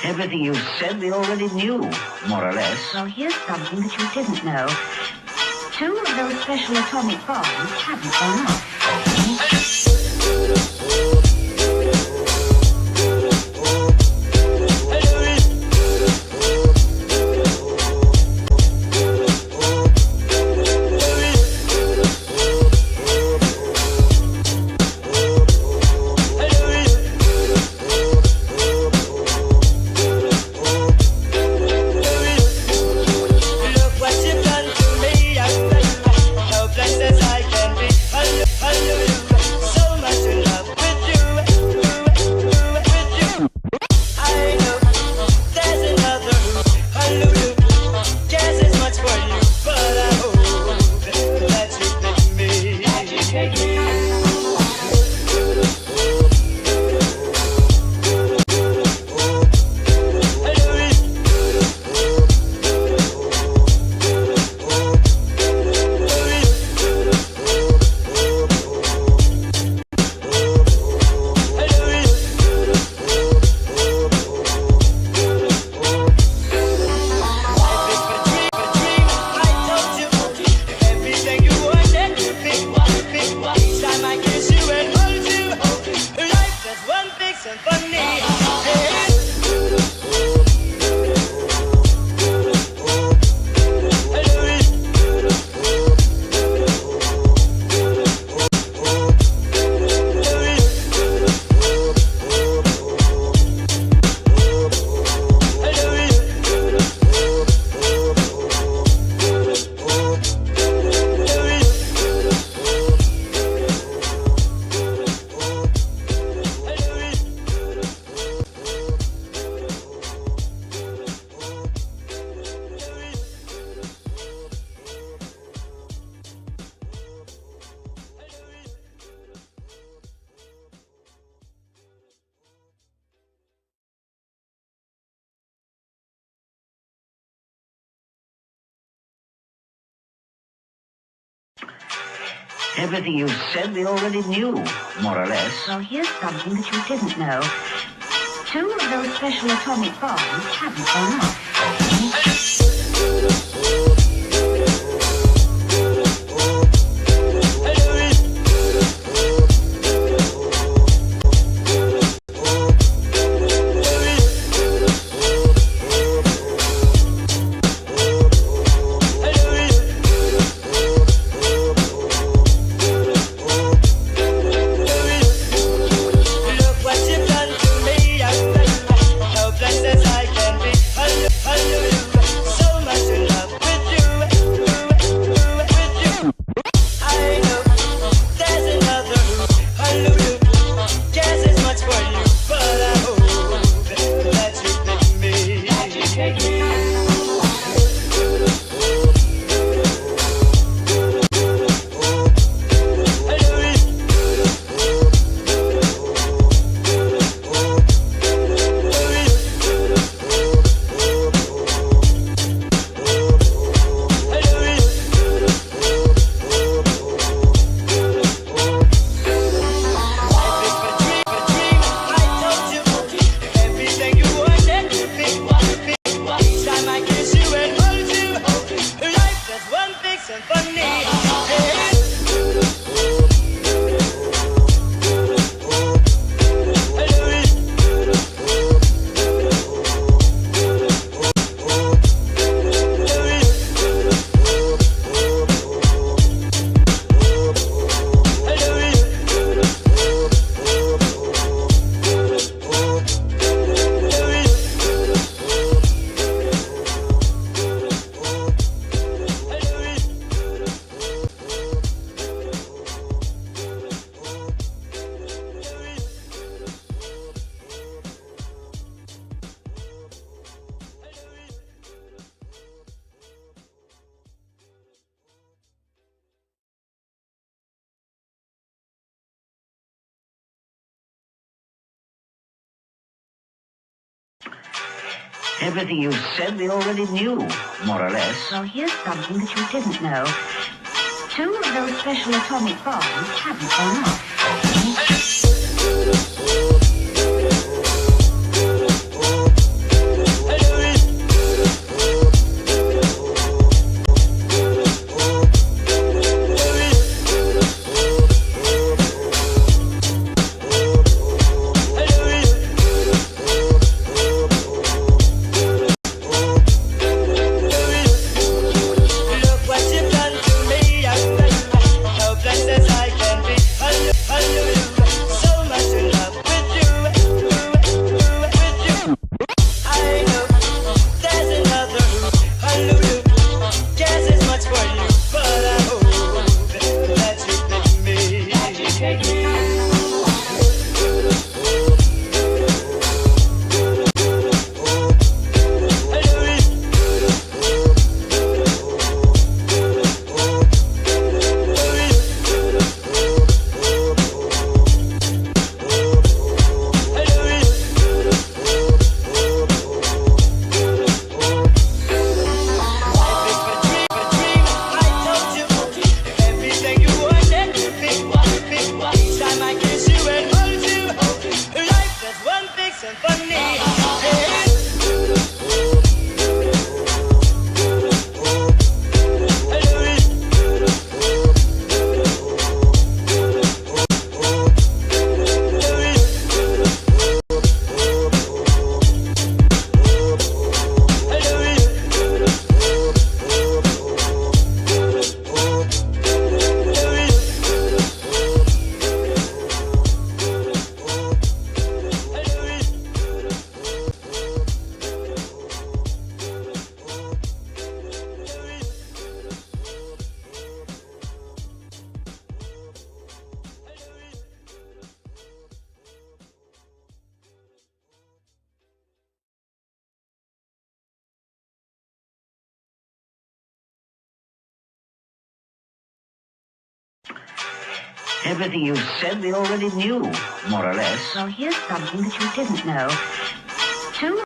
Everything you said we already knew, more or less. Well, here's something that you didn't know. 2 of those special atomic bombs haven't gone off. Everything you said we already knew, more or less. Well, here's something that you didn't know. 2 of those special atomic bombs haven't gone off. Everything you said we already knew, more or less. Well, here's something that you didn't know. 2 of those special atomic bombs haven't gone off. Everything you said we already knew, more or less. Well, here's something that you didn't know.